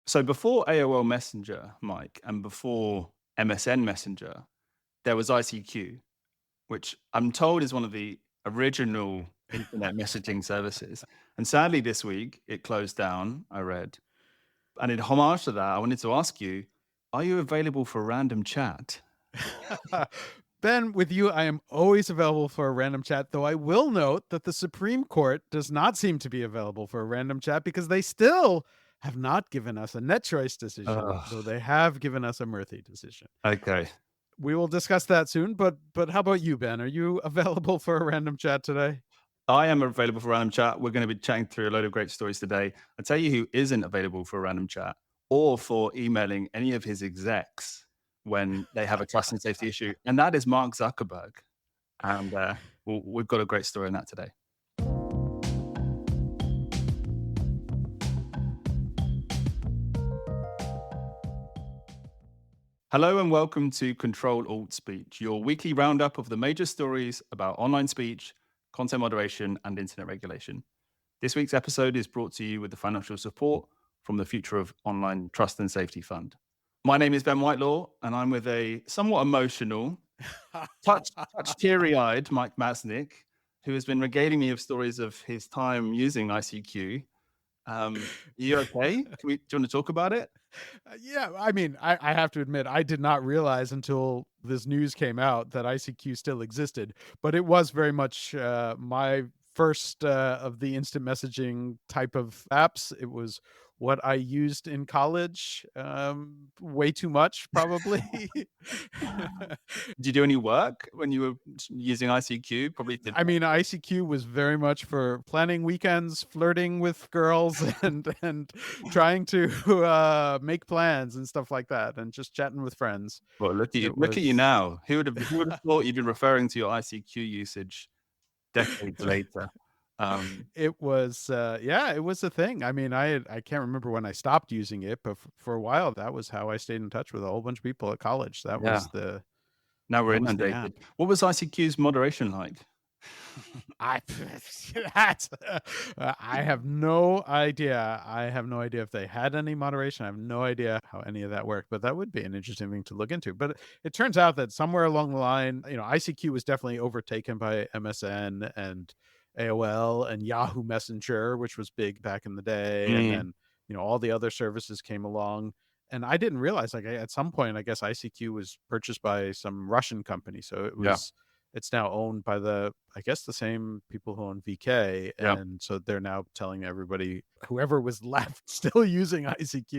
So before AOL Messenger, Mike, and before MSN Messenger, there was ICQ, which I'm told is one of the original internet messaging services. And sadly, this week it closed down, I read. And in homage to that, I wanted to ask you, are you available for random chat? Ben, with you, I am always available for a random chat, though I will note that the Supreme Court does not seem to be available for a random chat because they still have not given us a net choice decision, Ugh, though they have given us a Murthy decision. okay. We will discuss that soon, but how about you, Ben? Are you available for a random chat today? I am available for random chat. We're going to be chatting through a load of great stories today. I'll tell you who isn't available for a random chat or for emailing any of his execs when they have a trust and safety issue, and that is Mark Zuckerberg. And we've got a great story on that today. Hello and welcome to Ctrl-Alt-Speech, your weekly roundup of the major stories about online speech, content moderation, and internet regulation. This week's episode is brought to you with the financial support from the Future of Online Trust and Safety Fund. My name is Ben Whitelaw, and I'm with a somewhat emotional, touch teary-eyed Mike Masnick, who has been regaling me of stories of his time using ICQ. Are you okay? Do you want to talk about it? Yeah, I mean, I have to admit, I did not realize until this news came out that ICQ still existed, but it was very much my first of the instant messaging type of apps. It was what I used in college, way too much, probably. Did you do any work when you were using ICQ? Probably did. I mean, ICQ was very much for planning weekends, flirting with girls, and trying to make plans and stuff like that, and just chatting with friends. Well, look at you! It Look at you was now. Who would have thought you'd been referring to your ICQ usage decades later? yeah, it was a thing. I mean, I can't remember when I stopped using it, but for a while that was how I stayed in touch with a whole bunch of people at college. Yeah. Now we're That was the app. inundated. What was ICQ's moderation like? I that's I have no idea. I have no idea if they had any moderation. I have no idea how any of that worked, but that would be an interesting thing to look into. But it turns out that somewhere along the line, ICQ was definitely overtaken by MSN and AOL and Yahoo Messenger, which was big back in the day, and Mm, then all the other services came along. And I didn't realize, like, at some point, I guess ICQ was purchased by some Russian company, so yeah, it's now owned by I guess the same people who own VK, yeah. and so they're now telling everybody, whoever was left still using ICQ,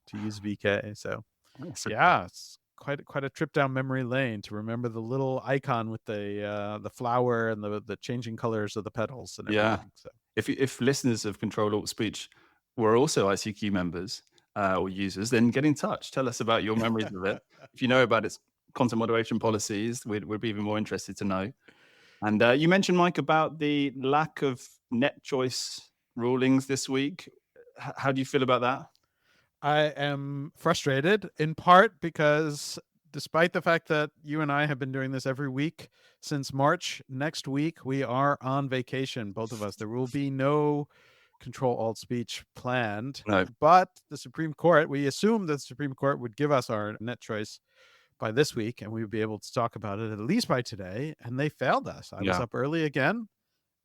to use VK. So That's yeah, it's quite a trip down memory lane to remember the little icon with the flower and the changing colors of the petals and yeah. everything. So If listeners of Ctrl-Alt-Speech were also ICQ members or users, then get in touch. Tell us about your memories of it. If you know about its content moderation policies, we'd be even more interested to know. And you mentioned, Mike, about the lack of net choice rulings this week. How do you feel about that? I am frustrated in part because despite the fact that you and I have been doing this every week since March, next week we are on vacation, both of us. There will be no Ctrl-Alt-Speech planned, No. but the Supreme Court, we assumed that the Supreme Court would give us our net choice by this week and we would be able to talk about it at least by today, and they failed us. I was Yeah. up early again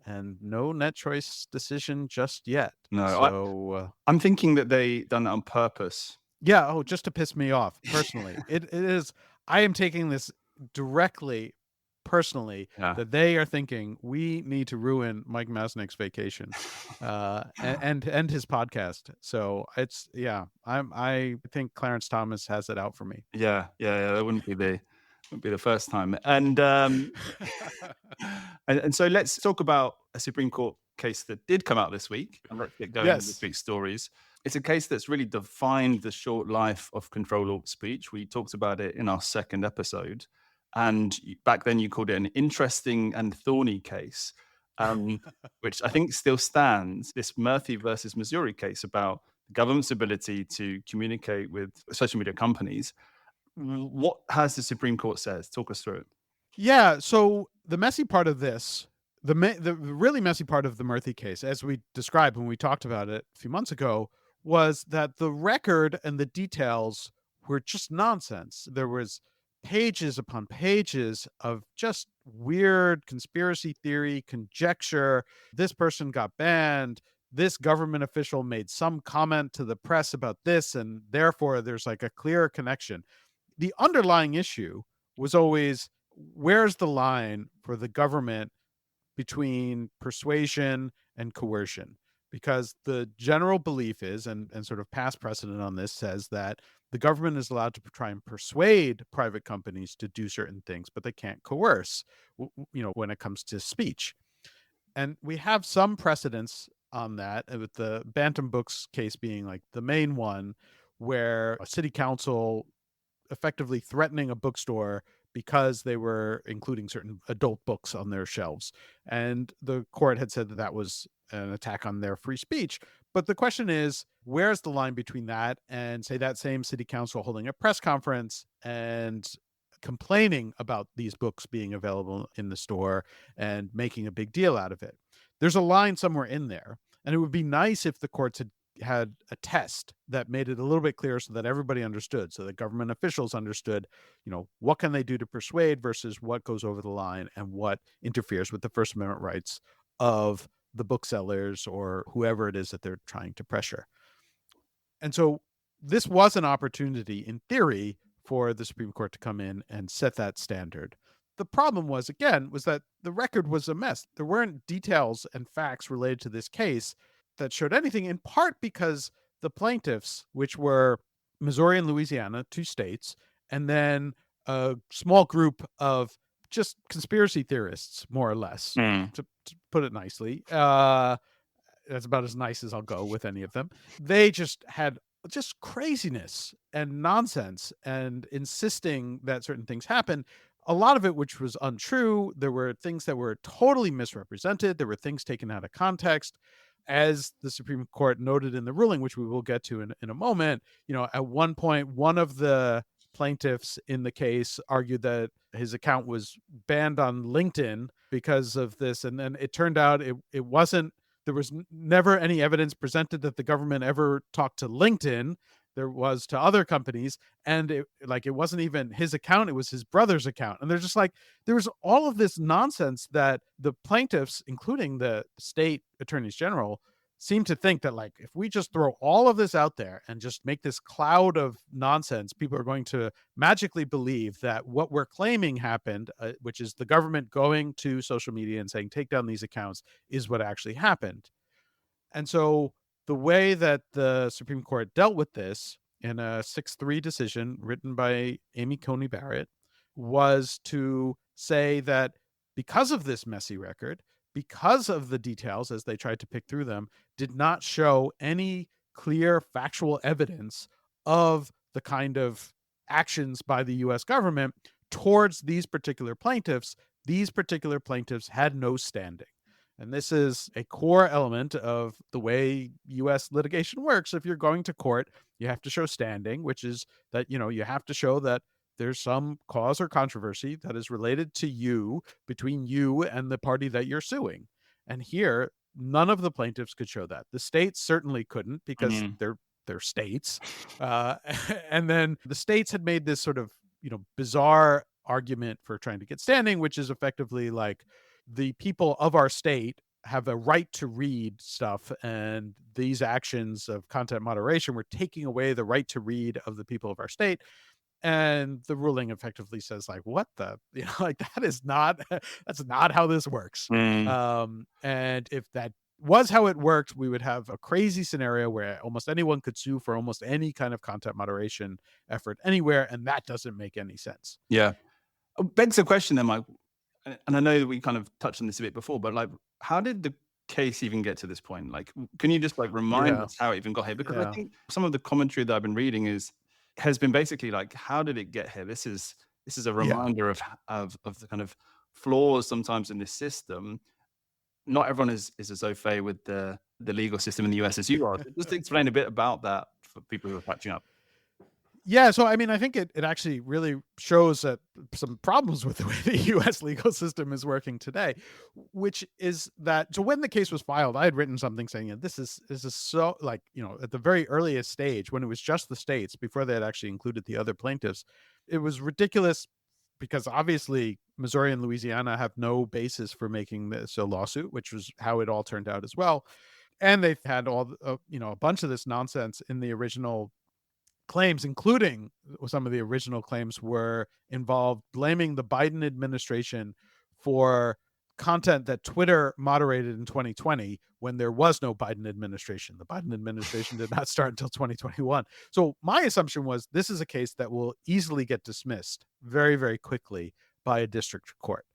and no net choice decision just yet. No. So I'm thinking that they done that on purpose. yeah, oh, just to piss me off personally. It is I am taking this directly personally, Yeah. that they are thinking we need to ruin Mike Masnick's vacation, and his podcast. So it's yeah, I think Clarence Thomas has it out for me. Yeah. That wouldn't be the first time. And and so let's talk about a Supreme Court case that did come out this week, and let's get going with this Yes. week's stories. It's a case that's really defined the short life of Ctrl-Alt-Speech. We talked about it in our second episode, and back then you called it an interesting and thorny case, um, which I think still stands. This Murthy versus Missouri case about the government's ability to communicate with social media companies. What has the Supreme Court says? Talk us through it. Yeah, so the messy part of this, the really messy part of the Murthy case, as we described when we talked about it a few months ago, was that the record and the details were just nonsense. There was pages upon pages of just weird conspiracy theory, conjecture. This person got banned. This government official made some comment to the press about this, and therefore there's like a clear connection. The underlying issue was always, where's the line for the government between persuasion and coercion? Because the general belief is, and sort of past precedent on this says, that the government is allowed to try and persuade private companies to do certain things, but they can't coerce, when it comes to speech. And we have some precedents on that, with the Bantam Books case being like the main one, where a city council effectively threatening a bookstore because they were including certain adult books on their shelves. And the court had said that that was an attack on their free speech. But the question is, where's the line between that and, say, that same city council holding a press conference and complaining about these books being available in the store and making a big deal out of it? There's a line somewhere in there. And it would be nice if the courts had a test that made it a little bit clearer so that everybody understood, so that government officials understood, what can they do to persuade versus what goes over the line and what interferes with the First Amendment rights of the booksellers or whoever it is that they're trying to pressure. And so this was an opportunity, in theory, for the Supreme Court to come in and set that standard. The problem was, again, was that the record was a mess. There weren't details and facts related to this case that showed anything, in part because the plaintiffs, which were Missouri and Louisiana, two states, and then a small group of just conspiracy theorists, more or less, to put it nicely. That's about as nice as I'll go with any of them. They just had just craziness and nonsense and insisting that certain things happen. A lot of it which was untrue. There were things that were totally misrepresented. There were things taken out of context. As the Supreme Court noted in the ruling, which we will get to in a moment, at one point, one of the plaintiffs in the case argued that his account was banned on LinkedIn because of this. And then it turned out it wasn't. There was never any evidence presented that the government ever talked to LinkedIn. There was to other companies, and it wasn't even his account, it was his brother's account. And they're just like, there was all of this nonsense that the plaintiffs, including the state attorneys general, seem to think that, like, if we just throw all of this out there and just make this cloud of nonsense, people are going to magically believe that what we're claiming happened, which is the government going to social media and saying, take down these accounts, is what actually happened. And so the way that the Supreme Court dealt with this in a 6-3 decision written by Amy Coney Barrett was to say that because of this messy record, because of the details as they tried to pick through them, did not show any clear factual evidence of the kind of actions by the US government towards these particular plaintiffs had no standing. And this is a core element of the way US litigation works. If you're going to court, you have to show standing, which is that, you have to show that there's some cause or controversy that is related to you, between you and the party that you're suing. And here, none of the plaintiffs could show that. The states certainly couldn't, because they're states. And then the states had made this sort of, bizarre argument for trying to get standing, which is effectively like, the people of our state have a right to read stuff, and these actions of content moderation were taking away the right to read of the people of our state. And the ruling effectively says, like, what the, like, that's not how this works. And if that was how it worked, we would have a crazy scenario where almost anyone could sue for almost any kind of content moderation effort anywhere, and that doesn't make any sense. Yeah. Begs the question then, Mike, and I know that we kind of touched on this a bit before, but like, how did the case even get to this point? Like, can you just like remind us how it even got here? Because I think some of the commentary that I've been reading has been basically like, how did it get here? This is a reminder of the kind of flaws sometimes in this system. Not everyone is as au fait with the legal system in the US as you are. So just explain a bit about that for people who are catching up. Yeah, so I mean, I think it actually really shows that some problems with the way the US legal system is working today, which is that so when the case was filed, I had written something saying, this is so like, at the very earliest stage when it was just the states before they had actually included the other plaintiffs, it was ridiculous because obviously Missouri and Louisiana have no basis for making this a lawsuit, which was how it all turned out as well. And they've had a bunch of this nonsense in the original claims, including some of the original claims were involved blaming the Biden administration for content that Twitter moderated in 2020 when there was no Biden administration. The Biden administration did not start until 2021. So my assumption was this is a case that will easily get dismissed very, very quickly by a district court.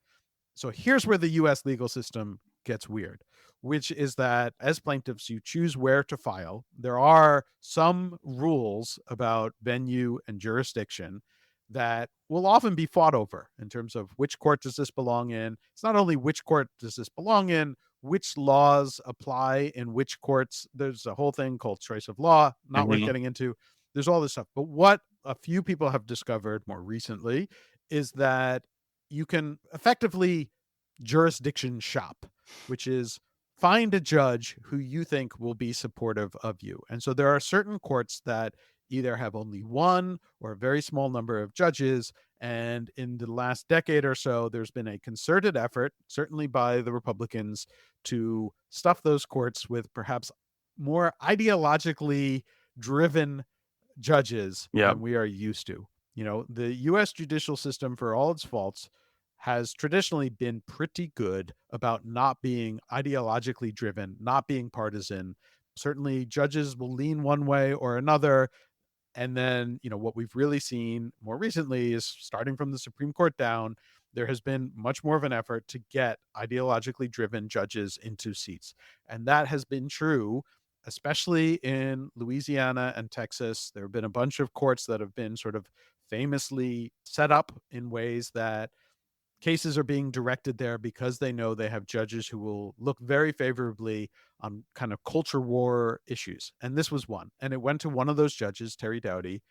So here's where the US legal system gets weird, which is that as plaintiffs, you choose where to file. There are some rules about venue and jurisdiction that will often be fought over in terms of which court does this belong in. It's not only which court does this belong in, which laws apply in which courts. There's a whole thing called choice of law, not worth Hmm. getting into. There's all this stuff. But what a few people have discovered more recently is that you can effectively jurisdiction shop, which is find a judge who you think will be supportive of you. And so there are certain courts that either have only one or a very small number of judges. And in the last decade or so, there's been a concerted effort, certainly by the Republicans, to stuff those courts with perhaps more ideologically driven judges Yeah. than we are used to. The US judicial system, for all its faults, has traditionally been pretty good about not being ideologically driven, not being partisan. Certainly, judges will lean one way or another. And then, what we've really seen more recently is starting from the Supreme Court down, there has been much more of an effort to get ideologically driven judges into seats. And that has been true, especially in Louisiana and Texas. There have been a bunch of courts that have been sort of famously set up in ways that cases are being directed there because they know they have judges who will look very favorably on kind of culture war issues. And this was one. And it went to one of those judges, Terry Dowdy,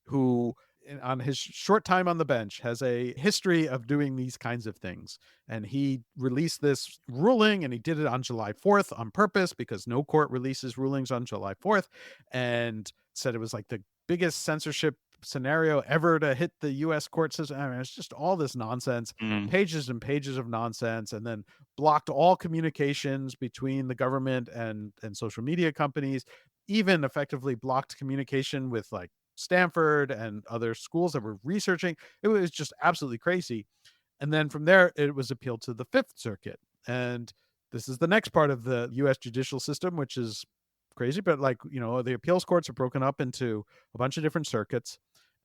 who on his short time on the bench has a history of doing these kinds of things. And he released this ruling and he did it on July 4th on purpose because no court releases rulings on July 4th, and said it was like the biggest censorship scenario ever to hit the US court system. I mean, it's just all this nonsense, Mm. pages and pages of nonsense, and then blocked all communications between the government and social media companies, even effectively blocked communication with like Stanford and other schools that were researching. It was just absolutely crazy. And then from there, it was appealed to the Fifth Circuit. And this is the next part of the US judicial system, which is crazy. But like, the appeals courts are broken up into a bunch of different circuits.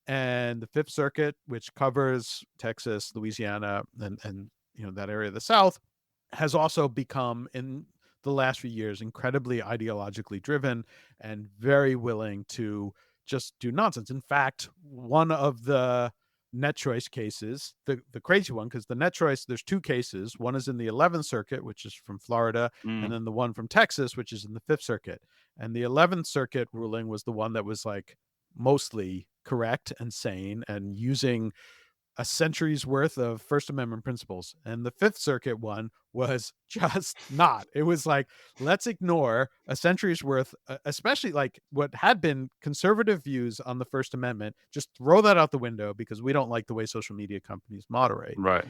And the Fifth Circuit, which covers Texas, Louisiana, and that area of the South, has also become in the last few years incredibly ideologically driven and very willing to just do nonsense. In fact, one of the net choice cases, the crazy one, because the net choice, there's two cases. One is in the 11th Circuit, which is from Florida, and Mm. then the one from Texas, which is in the Fifth Circuit. And the 11th Circuit ruling was the one that was like mostly correct and sane and using a century's worth of First Amendment principles. And the Fifth Circuit one was just not. It was like, let's ignore a century's worth, especially like what had been conservative views on the First Amendment, just throw that out the window because we don't like the way social media companies moderate. Right.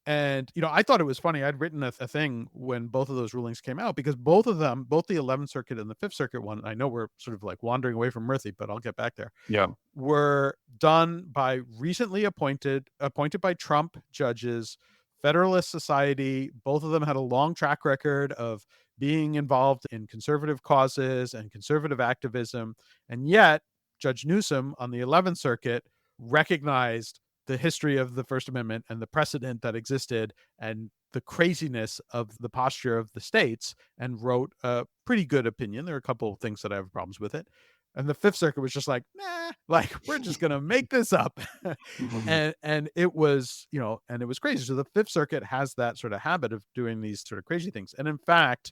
And, I thought it was funny. I'd written a thing when both of those rulings came out because both of them, both the 11th Circuit and the Fifth Circuit one, I know we're sort of like wandering away from Murthy, but I'll get back there, Yeah. were done by recently appointed by Trump judges, Federalist Society. Both of them had a long track record of being involved in conservative causes and conservative activism. And yet, Judge Newsom on the 11th Circuit recognized the history of the First Amendment and the precedent that existed and the craziness of the posture of the states and wrote a pretty good opinion. There are a couple of things that I have problems with it. And the Fifth Circuit was just like, nah, like we're just gonna make this up. and it was, and it was crazy. So the Fifth Circuit has that sort of habit of doing these sort of crazy things. And in fact,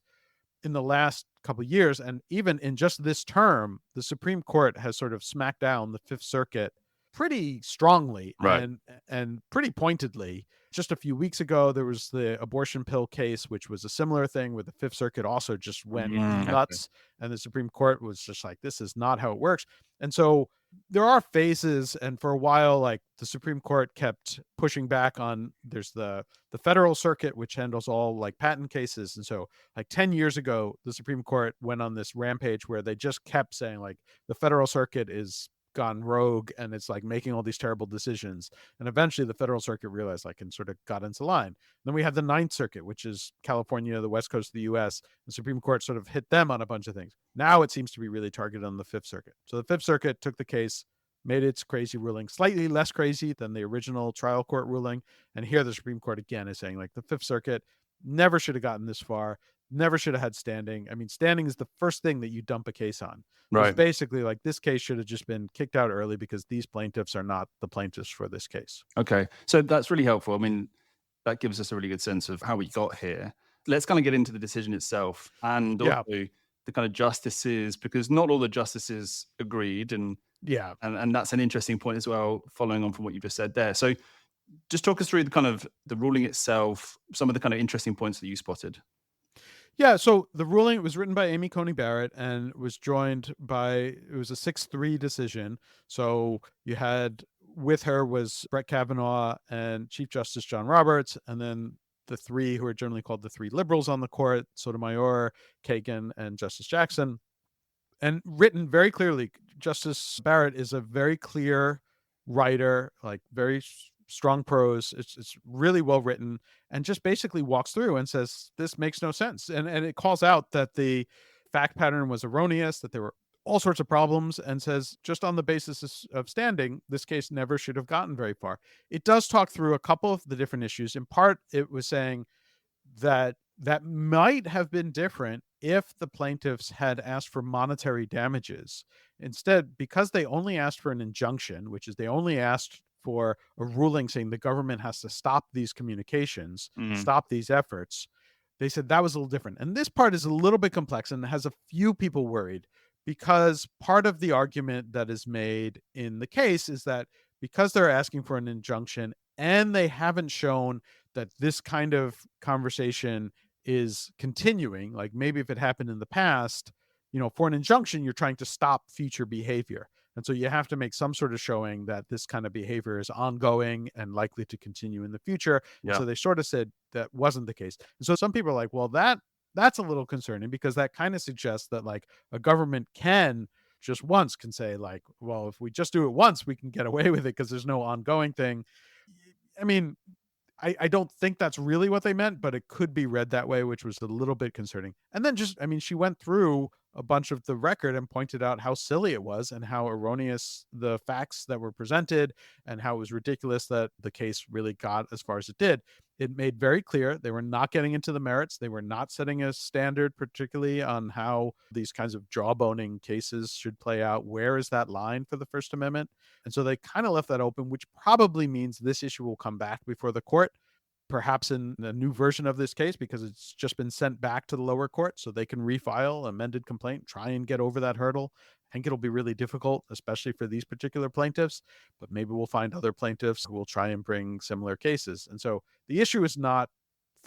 in the last couple of years, and even in just this term, the Supreme Court has sort of smacked down the Fifth Circuit pretty strongly Right. and pretty pointedly. Just a few weeks ago, there was the abortion pill case, which was a similar thing where the Fifth Circuit also just went Okay. nuts, and the Supreme Court was just like, "This is not how it works." And so there are phases, and for a while, like the Supreme Court kept pushing back on. There's the Federal Circuit, which handles all like patent cases, and so like 10 years ago, the Supreme Court went on this rampage where they just kept saying like the Federal Circuit is gone rogue and it's like making all these terrible decisions. And eventually the Federal Circuit realized like and sort of got into line. Then we have the Ninth Circuit, which is California, the West Coast of the US. The Supreme Court sort of hit them on a bunch of things. Now it seems to be really targeted on the Fifth Circuit. So the Fifth Circuit took the case, made its crazy ruling slightly less crazy than the original trial court ruling. And here the Supreme Court again is saying like the Fifth Circuit never should have gotten this far, never should have had standing. I mean, standing is the first thing that you dump a case on. So it's Right. basically like this case should have just been kicked out early because these plaintiffs are not the plaintiffs for this case. Okay. So that's really helpful. I mean, that gives us a really good sense of how we got here. Let's kind of get into the decision itself and Yeah. also the kind of justices, because not all the justices agreed, and Yeah. and that's an interesting point as well, following on from what you just said there. So just talk us through the kind of the ruling itself, some of the kind of interesting points that you spotted. Yeah, so the ruling was written by Amy Coney Barrett and was joined by it was a 6-3 decision. So you had with her was Brett Kavanaugh and Chief Justice John Roberts, and then the three who are generally called the three liberals on the court, Sotomayor, Kagan, and Justice Jackson. And written very clearly, Justice Barrett is a very clear writer, like very strong prose. It's really well written, and just basically walks through and says this makes no sense, and it calls out that the fact pattern was erroneous, that there were all sorts of problems, and says just on the basis of standing, this case never should have gotten very far. It does talk through a couple of the different issues. In part, it was saying that might have been different if the plaintiffs had asked for monetary damages. Instead, because they only asked for an injunction, which is they only asked for a ruling saying the government has to stop these communications, Mm. stop these efforts, they said that was a little different. And this part is a little bit complex and has a few people worried because part of the argument that is made in the case is that because they're asking for an injunction and they haven't shown that this kind of conversation is continuing, like maybe if it happened in the past, for an injunction, you're trying to stop future behavior. And so you have to make some sort of showing that this kind of behavior is ongoing and likely to continue in the future. And Yeah. so they sort of said that wasn't the case. And so some people are like, well, that's a little concerning because that kind of suggests that like a government can just once can say like, well, if we just do it once, we can get away with it because there's no ongoing thing. I mean, I don't think that's really what they meant, but it could be read that way, which was a little bit concerning. And then just, I mean, she went through a bunch of the record and pointed out how silly it was and how erroneous the facts that were presented and how it was ridiculous that the case really got as far as it did. It made very clear they were not getting into the merits. They were not setting a standard, particularly on how these kinds of jawboning cases should play out. Where is that line for the First Amendment? And so they kind of left that open, which probably means this issue will come back before the court, perhaps in a new version of this case because it's just been sent back to the lower court so they can refile amended complaint, try and get over that hurdle. I think it'll be really difficult, especially for these particular plaintiffs, but maybe we'll find other plaintiffs who will try and bring similar cases. And so the issue is not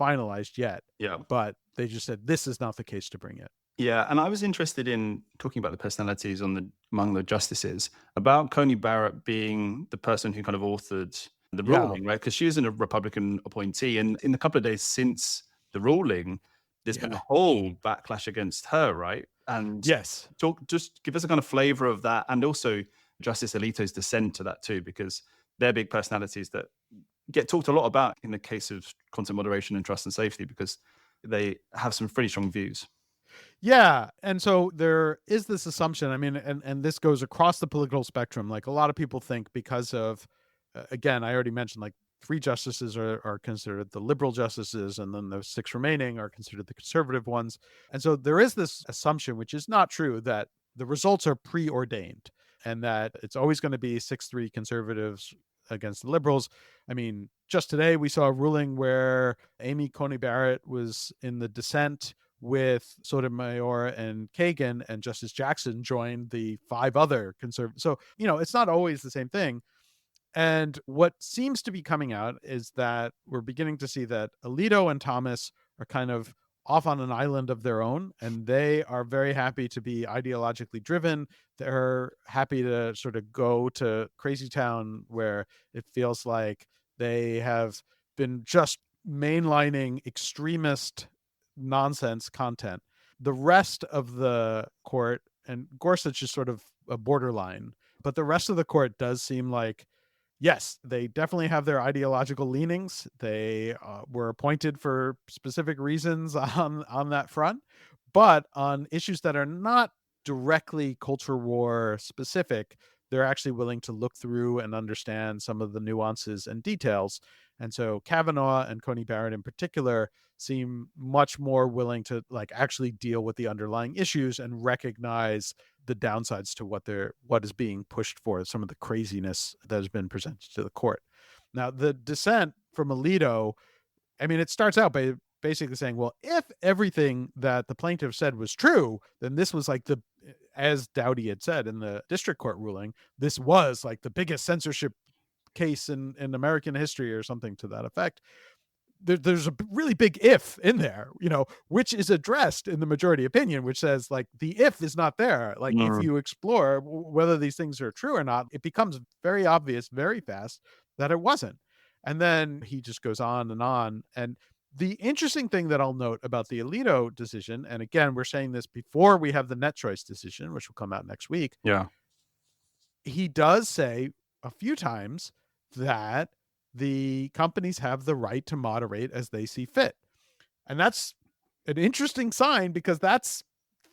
finalized yet, Yeah. but they just said this is not the case to bring it. Yeah, and I was interested in talking about the personalities among the justices, about Coney Barrett being the person who kind of authored the Yeah. ruling, right? Because she was a Republican appointee, and in the couple of days since the ruling, there's been a Yeah. whole backlash against her, right? And Yes. just give us a kind of flavor of that, and also Justice Alito's dissent to that too, because they're big personalities that get talked a lot about in the case of content moderation and trust and safety, because they have some pretty strong views. Yeah, and so there is this assumption, I mean, and this goes across the political spectrum, like, a lot of people think because of again, I already mentioned, like, 3 justices are considered the liberal justices, and then the 6 remaining are considered the conservative ones, and so there is this assumption, which is not true, that the results are preordained, and that it's always gonna be 6-3 conservatives against the liberals. I mean, just today, we saw a ruling where Amy Coney Barrett was in the dissent, with Sotomayor and Kagan, and Justice Jackson joined the 5 other conservatives. So, it's not always the same thing. And what seems to be coming out is that we're beginning to see that Alito and Thomas are kind of off on an island of their own, and they are very happy to be ideologically driven. They're happy to sort of go to crazy town where it feels like they have been just mainlining extremist nonsense content. The rest of the court, and Gorsuch is sort of a borderline, but the rest of the court does seem like, yes, they definitely have their ideological leanings. They were appointed for specific reasons on that front, but on issues that are not directly culture war specific, they're actually willing to look through and understand some of the nuances and details. And so Kavanaugh and Coney Barrett in particular seem much more willing to actually deal with the underlying issues and recognize the downsides to what is being pushed for, some of the craziness that has been presented to the court. Now, the dissent from Alito, I mean, it starts out by basically saying, well, if everything that the plaintiff said was true, then this was as Dowdy had said in the district court ruling, this was like the biggest censorship case in American history, or something to that effect. There's a really big if in there, which is addressed in the majority opinion, which says the if is not there. If Mm. you explore whether these things are true or not, it becomes very obvious very fast that it wasn't. And then he just goes on and on. And the interesting thing that I'll note about the Alito decision, and again, we're saying this before we have the net choice decision, which will come out next week, Yeah. he does say a few times that the companies have the right to moderate as they see fit. And that's an interesting sign, because that's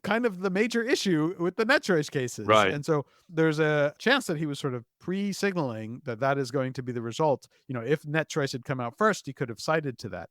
kind of the major issue with the net choice cases. Right. And so there's a chance that he was sort of pre-signaling that that is going to be the result. If net choice had come out first, he could have cited to that.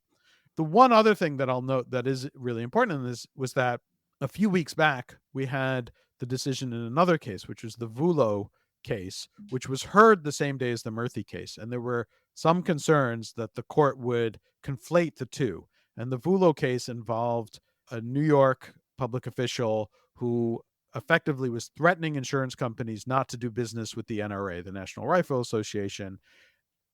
The one other thing that I'll note that is really important in this was that a few weeks back, we had the decision in another case, which was the Vulo case, which was heard the same day as the Murthy case. And there were some concerns that the court would conflate the two. And the Vulo case involved a New York public official who effectively was threatening insurance companies not to do business with the NRA, the National Rifle Association,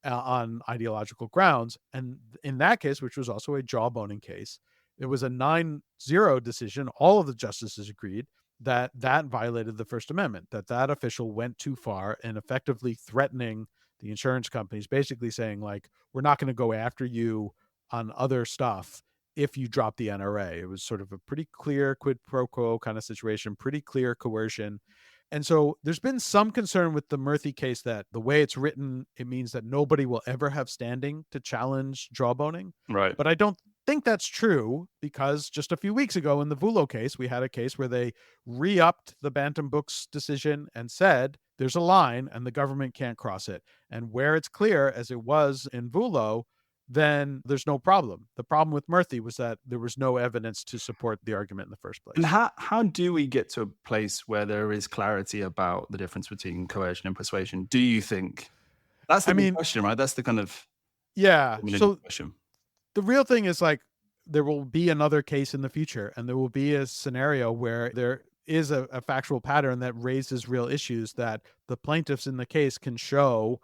on ideological grounds. And in that case, which was also a jawboning case, it was a 9-0 decision. All of the justices agreed that that violated the First Amendment, that that official went too far in effectively threatening the insurance companies, basically saying, we're not going to go after you on other stuff if you drop the NRA. It was sort of a pretty clear quid pro quo kind of situation, pretty clear coercion. And so there's been some concern with the Murthy case that the way it's written, it means that nobody will ever have standing to challenge jawboning. Right. But I don't think that's true, because just a few weeks ago in the Vulo case, we had a case where they re-upped the Bantam Books decision and said there's a line and the government can't cross it. And where it's clear, as it was in Vulo, then there's no problem. The problem with Murthy was that there was no evidence to support the argument in the first And place. how do we get to a place where there is clarity about the difference between coercion and persuasion? Do you think that's the I big mean, question, right? That's the kind of yeah. million So question. the real thing is there will be another case in the future, and there will be a scenario where there is a factual pattern that raises real issues that the plaintiffs in the case can show,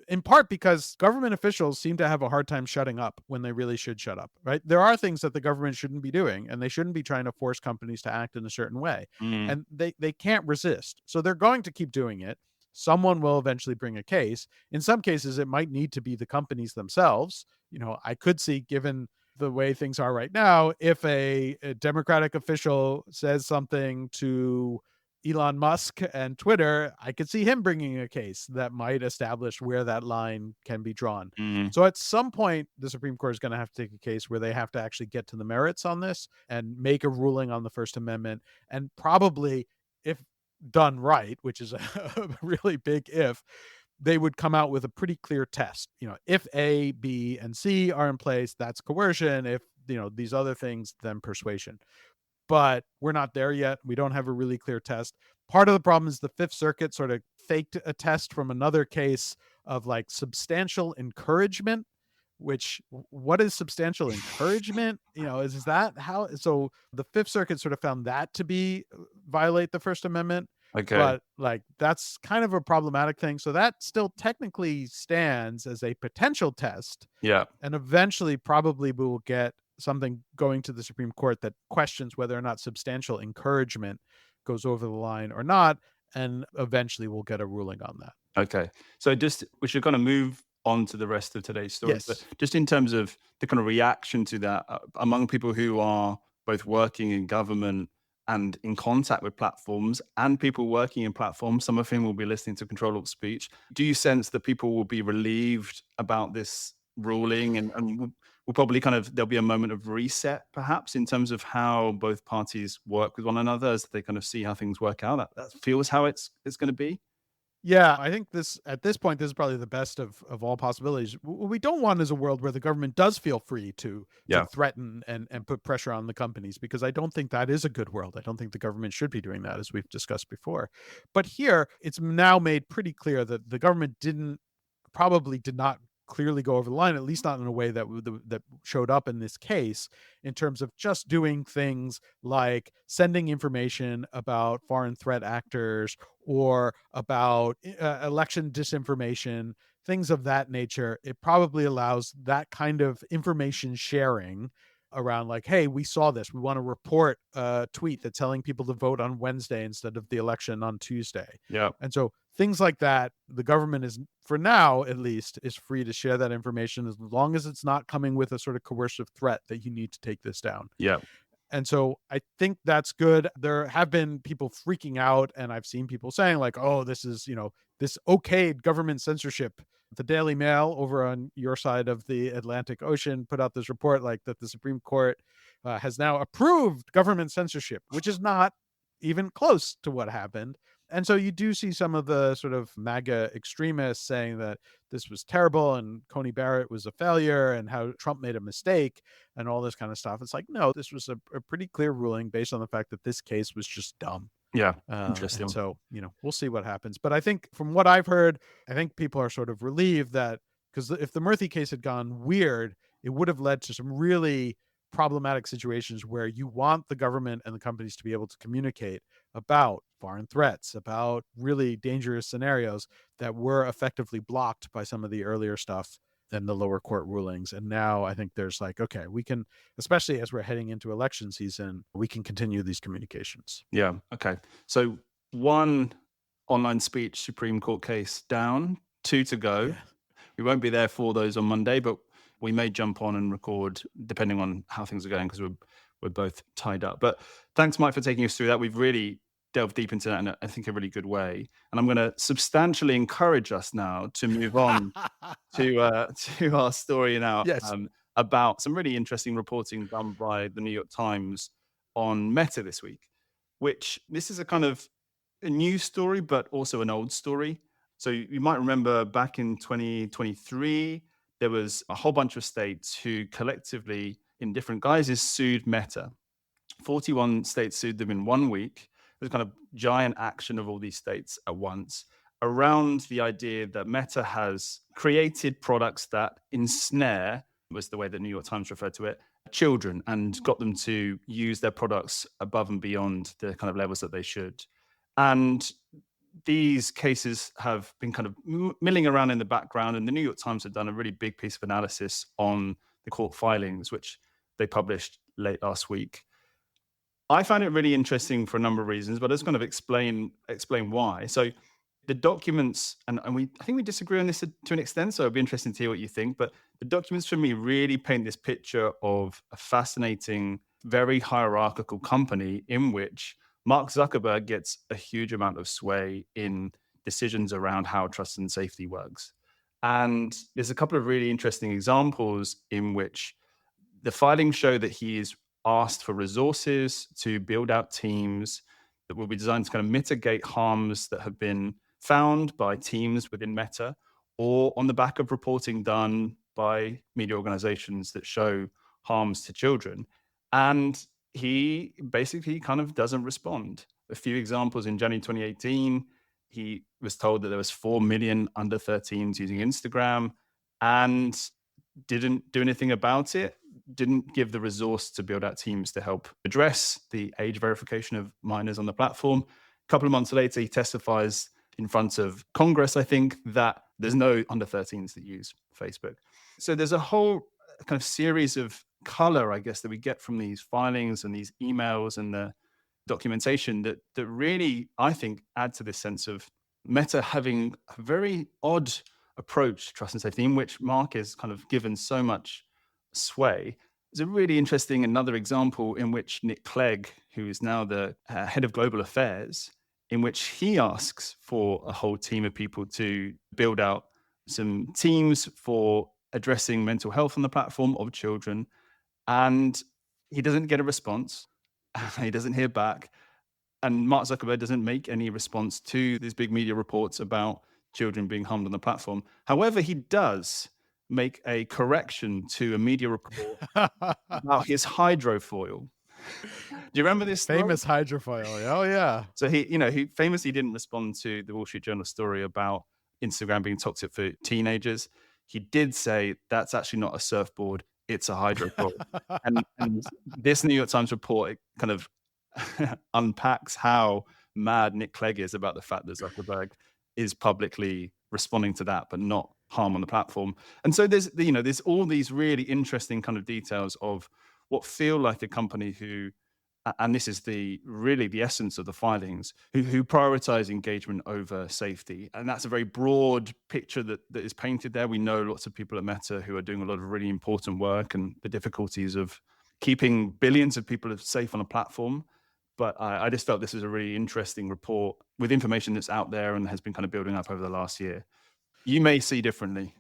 in part because government officials seem to have a hard time shutting up when they really should shut up, right? There are things that the government shouldn't be doing, and they shouldn't be trying to force companies to act in a certain way. Mm. And they can't resist. So they're going to keep doing it. Someone will eventually bring a case. In some cases, it might need to be the companies themselves. I could see, given the way things are right now, if a Democratic official says something to Elon Musk and Twitter, I could see him bringing a case that might establish where that line can be drawn. Mm. So at some point, the Supreme Court is going to have to take a case where they have to actually get to the merits on this and make a ruling on the First Amendment. And probably, if done right, which is a really big if, they would come out with a pretty clear test. If A, B, and C are in place, that's coercion. If, these other things, then persuasion. But we're not there yet. We don't have a really clear test. Part of the problem is the Fifth Circuit sort of faked a test from another case of substantial encouragement, which what is substantial encouragement? Is that how? So the Fifth Circuit sort of found that to be violate the First Amendment, Okay. but like that's kind of a problematic thing. So that still technically stands as a potential test, Yeah. and eventually probably we will get something going to the Supreme Court that questions whether or not substantial encouragement goes over the line or not, and eventually we'll get a ruling on that. Okay. So just we should kind of move on to the rest of today's stories, but Yes. just in terms of the kind of reaction to that among people who are both working in government and in contact with platforms and people working in platforms, some of whom will be listening to Control Alt Speech. Do you sense that people will be relieved about this ruling and will probably kind of there'll be a moment of reset perhaps in terms of how both parties work with one another as they kind of see how things work out? That feels how it's going to be. Yeah, I think this at this point, this is probably the best of all possibilities. What we don't want is a world where the government does feel free to Yeah. threaten and put pressure on the companies, because I don't think that is a good world. I don't think the government should be doing that, as we've discussed before. But here, it's now made pretty clear that the government probably did not clearly go over the line, at least not in a way that showed up in this case, in terms of just doing things like sending information about foreign threat actors or about election disinformation, things of that nature. It probably allows that kind of information sharing around, like, hey, we saw this, we want to report a tweet that's telling people to vote on Wednesday instead of the election on Tuesday. Yeah. And so things like that, the government is, for now at least, is free to share that information as long as it's not coming with a sort of coercive threat that you need to take this down. Yeah. And so I think that's good. There have been people freaking out, and I've seen people saying, like, oh, this is, this okayed government censorship. The Daily Mail over on your side of the Atlantic Ocean put out this report, like, that the Supreme Court has now approved government censorship, which is not even close to what happened. And so you do see some of the sort of MAGA extremists saying that this was terrible and Coney Barrett was a failure and how Trump made a mistake and all this kind of stuff. It's like, no, this was a pretty clear ruling based on the fact that this case was just dumb. Yeah. And Interesting. so, we'll see what happens. But I think from what I've heard, I think people are sort of relieved that, because if the Murthy case had gone weird, it would have led to some really problematic situations where you want the government and the companies to be able to communicate about foreign threats, about really dangerous scenarios that were effectively blocked by some of the earlier stuff than the lower court rulings. And now I think there's like, okay, we can, especially as we're heading into election season, we can continue these communications. Yeah. Okay. So one online speech Supreme Court case down, two to go. Yeah. We won't be there for those on Monday, but we may jump on and record depending on how things are going because we're both tied up. But thanks, Mike, for taking us through that. We've really delved deep into that in I think a really good way. And I'm going to substantially encourage us now to move on to to our story now Yes. about some really interesting reporting done by the New York Times on Meta this week. Which this is a kind of a new story, but also an old story. So you might remember back in 2023, there was a whole bunch of states who collectively, in different guises, sued Meta. 41 states sued them in 1 week. There's kind of giant action of all these states at once around the idea that Meta has created products that ensnare, was the way the New York Times referred to it, children and got them to use their products above and beyond the kind of levels that they should. And these cases have been kind of milling around in the background, and the New York Times have done a really big piece of analysis on the court filings, which they published late last week. I found it really interesting for a number of reasons, but let's kind of explain why. So the documents, and I think we disagree on this to an extent, so it'd be interesting to hear what you think. But the documents for me really paint this picture of a fascinating, very hierarchical company in which Mark Zuckerberg gets a huge amount of sway in decisions around how trust and safety works. And there's a couple of really interesting examples in which the filings show that he is asked for resources to build out teams that will be designed to kind of mitigate harms that have been found by teams within Meta or on the back of reporting done by media organizations that show harms to children. And he basically kind of doesn't respond. A few examples: in January 2018, he was told that there was 4 million under 13s using Instagram. And didn't do anything about it, didn't give the resource to build out teams to help address the age verification of minors on the platform. A couple of months later, he testifies in front of Congress, I think, that there's no under 13s that use Facebook. So there's a whole kind of series of color, I guess, that we get from these filings and these emails and the documentation that really, I think, add to this sense of Meta having a very odd approach to trust and safety, in which Mark is kind of given so much sway. There's a really interesting another example in which Nick Clegg, who is now the head of global affairs, in which he asks for a whole team of people to build out some teams for addressing mental health on the platform of children. And he doesn't get a response. He doesn't hear back. And Mark Zuckerberg doesn't make any response to these big media reports about children being harmed on the platform. However, he does make a correction to a media report about his hydrofoil. Do you remember this story? Famous hydrofoil. Oh, yeah. So he famously didn't respond to the Wall Street Journal story about Instagram being toxic for teenagers. He did say that's actually not a surfboard, it's a hydrofoil. and this New York Times report, it kind of unpacks how mad Nick Clegg is about the fact that Zuckerberg is publicly responding to that, but not harm on the platform. And so there's all these really interesting kind of details of what feel like a company who, and this is really the essence of the filings, who prioritize engagement over safety. And that's a very broad picture that is painted there. We know lots of people at Meta who are doing a lot of really important work and the difficulties of keeping billions of people safe on a platform. But I just felt this was a really interesting report with information that's out there and has been kind of building up over the last year. You may see differently.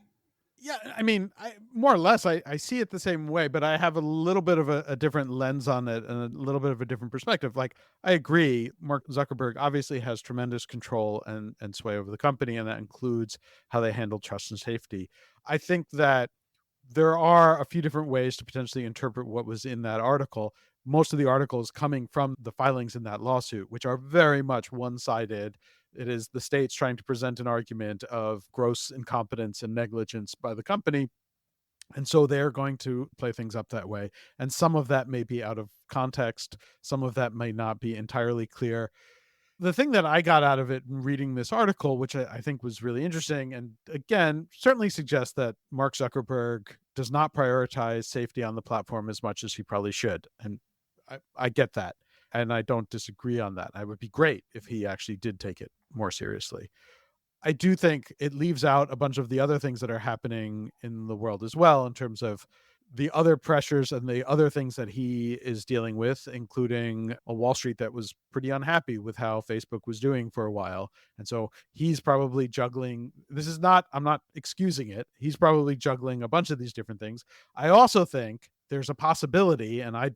Yeah, I mean, more or less, I see it the same way, but I have a little bit of a different lens on it and a little bit of a different perspective. Like, I agree, Mark Zuckerberg obviously has tremendous control and sway over the company, and that includes how they handle trust and safety. I think that there are a few different ways to potentially interpret what was in that article. Most of the article is coming from the filings in that lawsuit, which are very much one-sided. It is the states trying to present an argument of gross incompetence and negligence by the company. And so they're going to play things up that way. And some of that may be out of context. Some of that may not be entirely clear. The thing that I got out of it in reading this article, which I think was really interesting, and again, certainly suggests that Mark Zuckerberg does not prioritize safety on the platform as much as he probably should. And I get that. And I don't disagree on that. It would be great if he actually did take it more seriously. I do think it leaves out a bunch of the other things that are happening in the world as well, in terms of the other pressures and the other things that he is dealing with, including a Wall Street that was pretty unhappy with how Facebook was doing for a while. And so he's probably juggling. I'm not excusing it. He's probably juggling a bunch of these different things. I also think there's a possibility, and I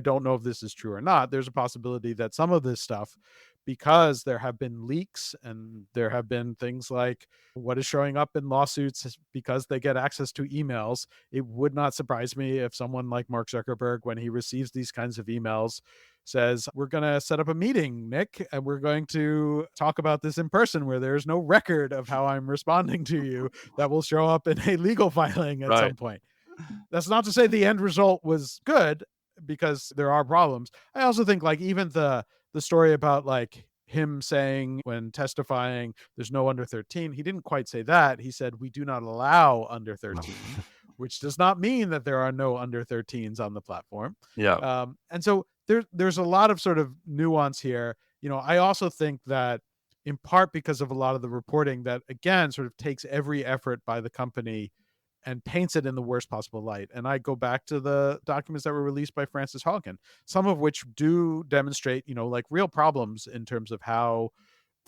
don't know if this is true or not. There's a possibility that some of this stuff, because there have been leaks and there have been things like what is showing up in lawsuits because they get access to emails. It would not surprise me if someone like Mark Zuckerberg, when he receives these kinds of emails, says, we're going to set up a meeting, Nick, and we're going to talk about this in person where there's no record of how I'm responding to you that will show up in a legal filing at some point. That's not to say the end result was good, because there are problems. I also think, like, even the story about like him saying when testifying there's no under 13, he didn't quite say that. He said we do not allow under 13, which does not mean that there are no under 13s on the platform. Yeah. And so there's a lot of sort of nuance here. I also think that in part because of a lot of the reporting that, again, sort of takes every effort by the company and paints it in the worst possible light. And I go back to the documents that were released by Frances Haugen, some of which do demonstrate, like real problems in terms of how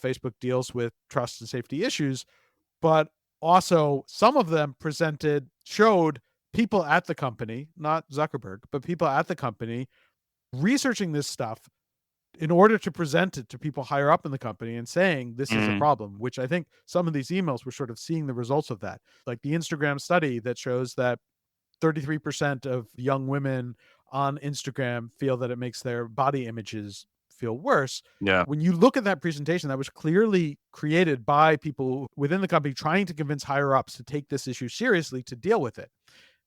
Facebook deals with trust and safety issues. But also some of them showed people at the company, not Zuckerberg, but people at the company researching this stuff in order to present it to people higher up in the company and saying this is a problem, which I think some of these emails were sort of seeing the results of that. Like the Instagram study that shows that 33% of young women on Instagram feel that it makes their body images feel worse. Yeah. When you look at that presentation, that was clearly created by people within the company trying to convince higher ups to take this issue seriously, to deal with it.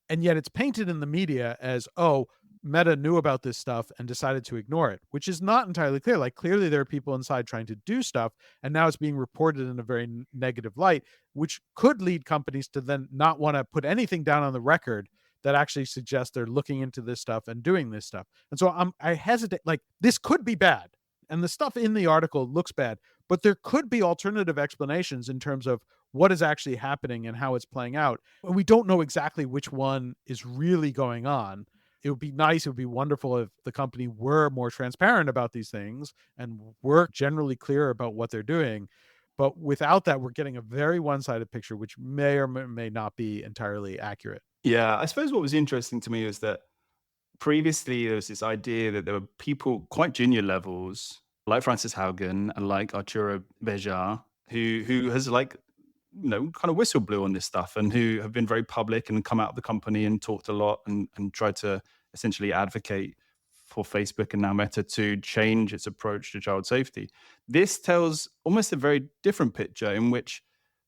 And yet it's painted in the media as, oh, Meta knew about this stuff and decided to ignore it, which is not entirely clear. Like, clearly there are people inside trying to do stuff, and now it's being reported in a very negative light, which could lead companies to then not want to put anything down on the record that actually suggests they're looking into this stuff and doing this stuff. And so I hesitate. Like, this could be bad, and the stuff in the article looks bad, but there could be alternative explanations in terms of what is actually happening and how it's playing out. And we don't know exactly which one is really going on. It would be nice, it would be wonderful if the company were more transparent about these things and were generally clear about what they're doing. But without that, we're getting a very one-sided picture, which may or may not be entirely accurate. Yeah. I suppose what was interesting to me was that previously there was this idea that there were people quite junior levels, like Francis Haugen and like Arturo Bejar, who has like, kind of whistle blew on this stuff and who have been very public and come out of the company and talked a lot and tried to essentially advocate for Facebook and now Meta to change its approach to child safety. This tells almost a very different picture in which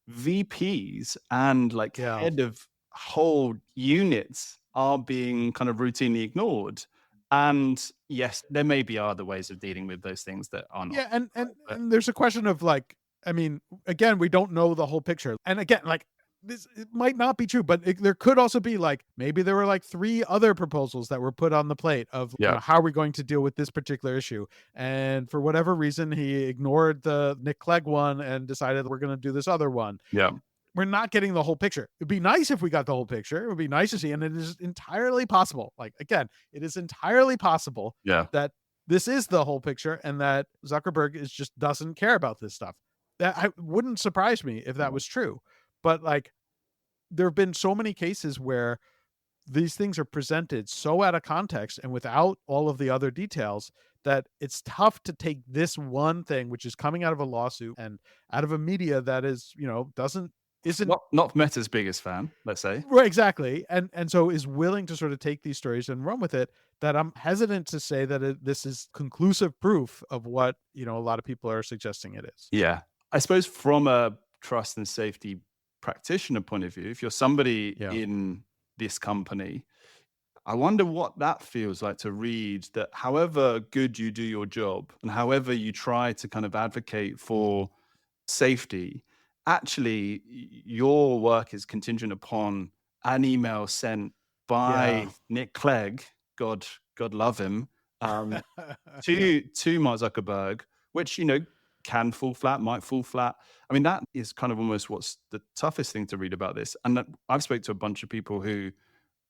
VPs and like Yeah. head of whole units are being kind of routinely ignored. And yes, there may be other ways of dealing with those things that are not. Yeah, and But and there's a question of like, I mean, again, we don't know the whole picture. And again, like, this, it might not be true, but there could also be like, maybe there were like 3 other proposals that were put on the plate of, Yeah. how are we going to deal with this particular issue? And for whatever reason, he ignored the Nick Clegg one and decided we're going to do this other one. Yeah. We're not getting the whole picture. It'd be nice if we got the whole picture. It would be nice to see, and it is entirely possible. Like, again, it is entirely possible Yeah. that this is the whole picture and that Zuckerberg just doesn't care about this stuff. That wouldn't surprise me if that was true. But like, there have been so many cases where these things are presented so out of context and without all of the other details that it's tough to take this one thing, which is coming out of a lawsuit and out of a media that is, isn't Not Meta's biggest fan, let's say. right, exactly, and so is willing to sort of take these stories and run with it, that I'm hesitant to say that this is conclusive proof of what, a lot of people are suggesting it is. Yeah. I suppose from a trust and safety practitioner point of view, if you're somebody Yeah. in this company, I wonder what that feels like to read that however good you do your job and however you try to kind of advocate for safety, actually your work is contingent upon an email sent by Yeah. Nick Clegg, God love him, to Mark Zuckerberg, which can fall flat, might fall flat. I mean, that is kind of almost what's the toughest thing to read about this. And I've spoke to a bunch of people who,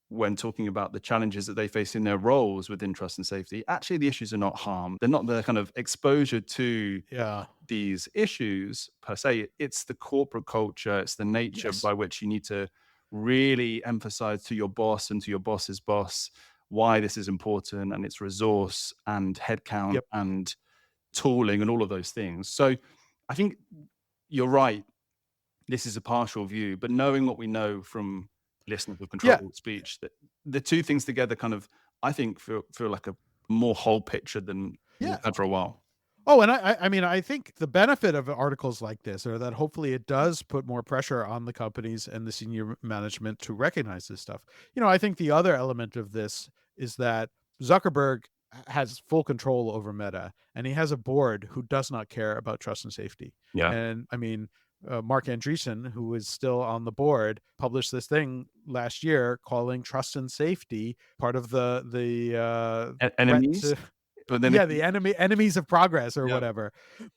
when talking about the challenges that they face in their roles within trust and safety, actually the issues are not harm. They're not the kind of exposure to Yeah. these issues per se. It's the corporate culture, it's the nature Yes. by which you need to really emphasize to your boss and to your boss's boss why this is important, and its resource and headcount Yep. and tooling and all of those things. So I think you're right. This is a partial view, but knowing what we know from listening to Yeah. controlled speech, that the two things together kind of, I think, feel like a more whole picture than we've Yeah. had for a while. Oh, and I mean, I think the benefit of articles like this are that hopefully it does put more pressure on the companies and the senior management to recognize this stuff. I think the other element of this is that Zuckerberg has full control over Meta, and he has a board who does not care about trust and safety. Yeah. And I mean, Mark Andreessen, who is still on the board, published this thing last year calling trust and safety part of the threat Enemies. to, But then yeah, the enemies of progress or Yeah. whatever.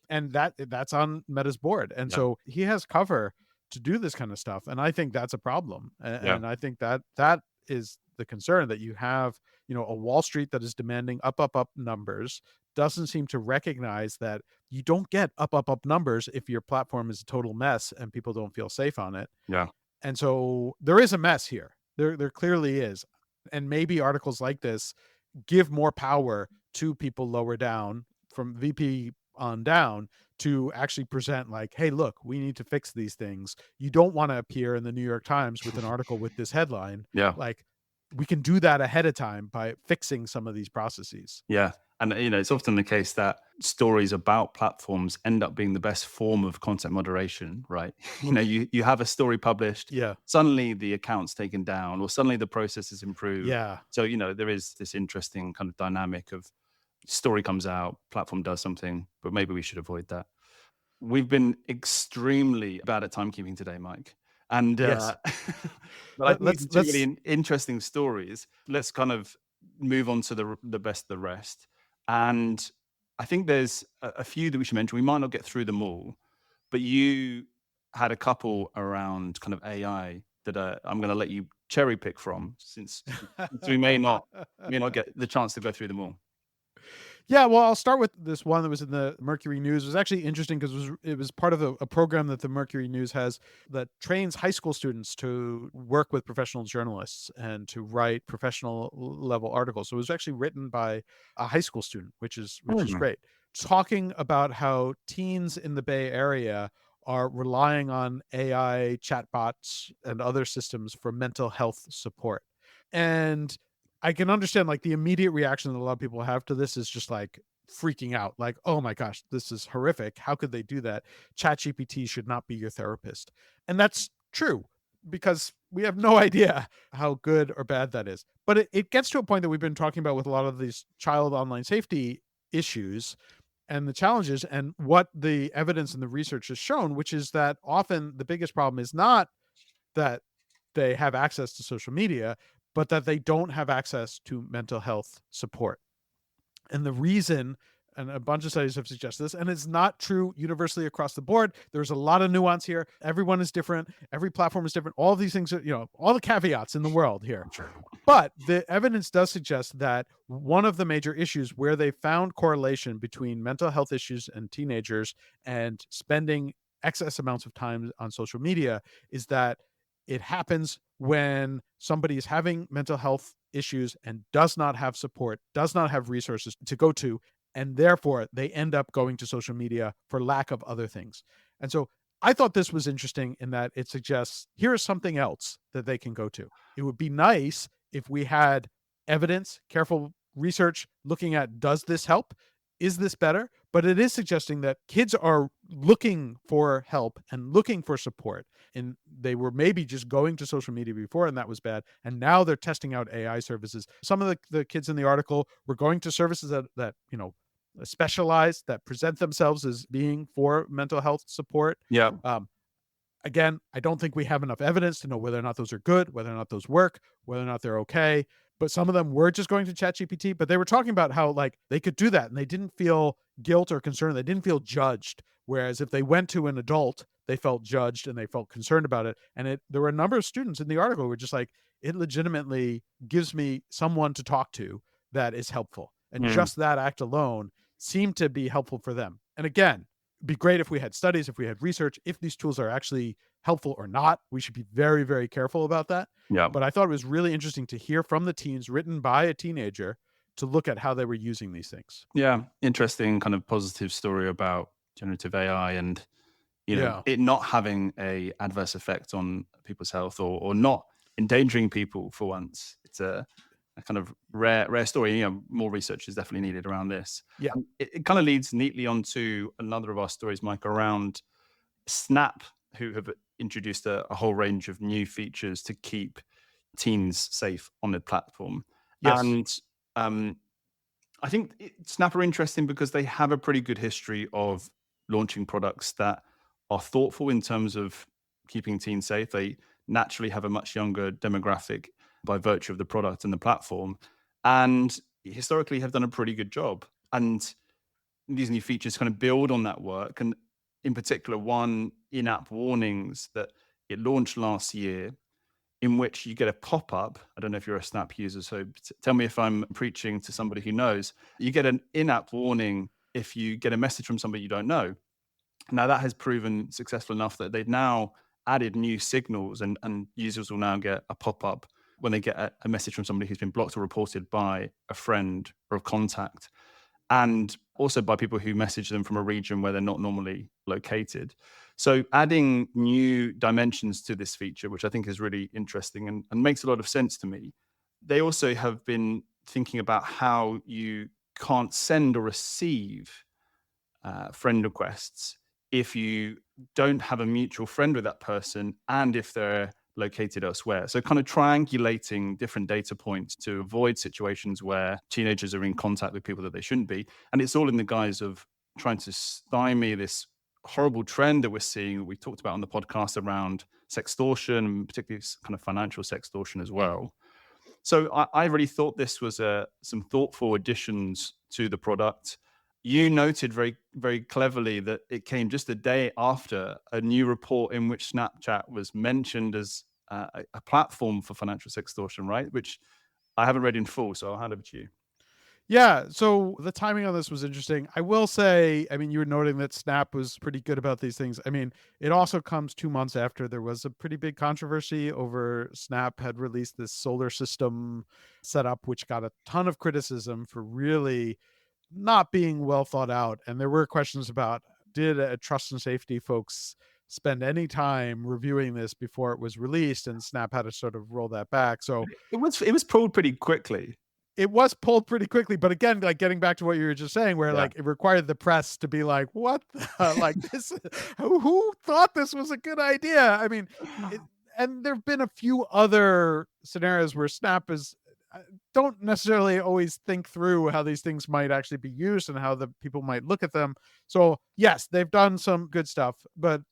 And that's on Meta's board. And Yeah. so he has cover to do this kind of stuff. And I think that's a problem. Yeah. And I think that is the concern, that you have, a Wall Street that is demanding up numbers, doesn't seem to recognize that you don't get up numbers if your platform is a total mess and people don't feel safe on it. Yeah. And so there is a mess here. There clearly is. And maybe articles like this give more power to people lower down, from VP on down, to actually present like, hey, look, we need to fix these things. You don't want to appear in the New York Times with an article with this headline. Yeah. Like, we can do that ahead of time by fixing some of these processes. Yeah. And it's often the case that stories about platforms end up being the best form of content moderation, right? You have a story published, Yeah. suddenly the account's taken down, or suddenly the process is improved. Yeah. So, there is this interesting kind of dynamic of story comes out, platform does something, but maybe we should avoid that. We've been extremely bad at timekeeping today, Mike. And Yes. but I Let, think these let's are two really let's interesting stories. Let's kind of move on to the best of the rest. And I think there's a few that we should mention. We might not get through them all, but you had a couple around kind of AI that I'm going to let you cherry pick from, since we may not get the chance to go through them all. Yeah, well, I'll start with this one that was in the Mercury News. It was actually interesting because it was part of a program that the Mercury News has that trains high school students to work with professional journalists and to write professional level articles. So it was actually written by a high school student, which is Hmm. great. Talking about how teens in the Bay Area are relying on AI chatbots and other systems for mental health support. And I can understand like the immediate reaction that a lot of people have to this is just like freaking out, like, oh my gosh, this is horrific. How could they do that? ChatGPT should not be your therapist. And that's true because we have no idea how good or bad that is. But it gets to a point that we've been talking about with a lot of these child online safety issues and the challenges and what the evidence and the research has shown, which is that often the biggest problem is not that they have access to social media, but that they don't have access to mental health support. And the reason, and a bunch of studies have suggested this, and it's not true universally across the board. There's a lot of nuance here. Everyone is different. Every platform is different. All of these things are, all the caveats in the world here. But the evidence does suggest that one of the major issues where they found correlation between mental health issues in teenagers and spending excess amounts of time on social media is that it happens when somebody is having mental health issues and does not have support, does not have resources to go to, and therefore they end up going to social media for lack of other things. And so I thought this was interesting in that it suggests here is something else that they can go to. It would be nice if we had evidence, careful research looking at does this help? Is this better? But it is suggesting that kids are looking for help and looking for support. And they were maybe just going to social media before, and that was bad. And now they're testing out AI services. Some of the kids in the article were going to services that specialize, that present themselves as being for mental health support. Yeah. Um, Again, I don't think we have enough evidence to know whether or not those are good, whether or not those work, whether or not they're okay. But some of them were just going to ChatGPT, but they were talking about how like they could do that and they didn't feel guilt or concern. They didn't feel judged. Whereas if they went to an adult, they felt judged and they felt concerned about it. And there were a number of students in the article who were just like, it legitimately gives me someone to talk to that is helpful. And Mm. just that act alone seemed to be helpful for them. And again, be great if we had studies, if we had research, if these tools are actually helpful or not. We should be very, very careful about that. Yeah. But I thought it was really interesting to hear from the teens, written by a teenager, to look at how they were using these things. Yeah. Interesting kind of positive story about generative AI and Yeah. it not having a adverse effect on people's health or not endangering people for once. It's a kind of rare story. More research is definitely needed around this. Yeah. It kind of leads neatly onto another of our stories, Mike, around Snap, who have introduced a whole range of new features to keep teens safe on the platform. Yes. And I think Snap are interesting because they have a pretty good history of launching products that are thoughtful in terms of keeping teens safe. They naturally have a much younger demographic by virtue of the product and the platform, and historically have done a pretty good job. And these new features kind of build on that work. And in particular, one in-app warnings that it launched last year, in which you get a pop-up. I don't know if you're a Snap user, so tell me if I'm preaching to somebody who knows. You get an in-app warning if you get a message from somebody you don't know. Now, that has proven successful enough that they've now added new signals, and users will now get a pop-up when they get a message from somebody who's been blocked or reported by a friend or a contact, and also by people who message them from a region where they're not normally located. So adding new dimensions to this feature, which I think is really interesting and makes a lot of sense to me. They also have been thinking about how you can't send or receive friend requests if you don't have a mutual friend with that person and if they're located elsewhere. So, kind of triangulating different data points to avoid situations where teenagers are in contact with people that they shouldn't be. And it's all in the guise of trying to stymie this horrible trend that we're seeing, we talked about on the podcast around sextortion, particularly kind of financial sextortion as well. So I really thought this was some thoughtful additions to the product. You noted very, very cleverly that it came just a day after a new report in which Snapchat was mentioned as a platform for financial sextortion, right? Which I haven't read in full, so I'll hand over to you. Yeah, so the timing on this was interesting. I will say, I mean, you were noting that Snap was pretty good about these things. I mean, it also comes 2 months after there was a pretty big controversy over Snap had released this solar system setup, which got a ton of criticism for really not being well thought out. And there were questions about, did trust and safety folks spend any time reviewing this before it was released? And Snap had to sort of roll that back. So It was pulled pretty quickly. it was pulled pretty quickly, but again, like getting back to what you were just saying, where Yeah. like it required the press to be like, "What? Like this? Who thought this was a good idea?" I mean, and there've been a few other scenarios where Snap is don't necessarily always think through how these things might actually be used and how the people might look at them. So yes, they've done some good stuff, but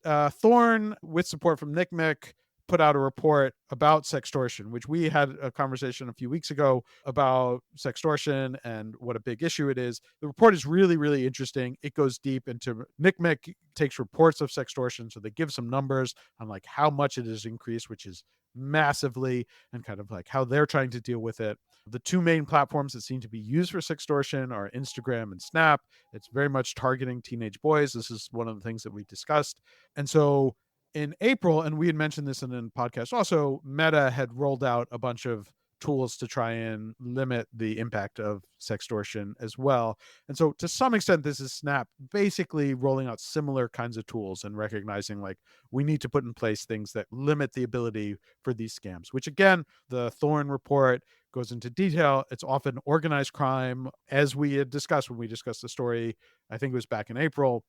Thorn, with support from Nick Mick, put out a report about sextortion, which we had a conversation a few weeks ago about sextortion and what a big issue it is. The report is really, really interesting. It goes deep into Nick Mick takes reports of sextortion, so they give some numbers on like how much it has increased, which is massively, and kind of like how they're trying to deal with it. The two main platforms that seem to be used for sextortion are Instagram and Snap. It's very much targeting teenage boys. This is one of the things that we discussed. And so in April, and we had mentioned this in a podcast also, Meta had rolled out a bunch of tools to try and limit the impact of sextortion as well. And so to some extent, this is Snap basically rolling out similar kinds of tools and recognizing like we need to put in place things that limit the ability for these scams, which again, the Thorn report goes into detail. It's often organized crime, as we had discussed when we discussed the story. I think it was back in April.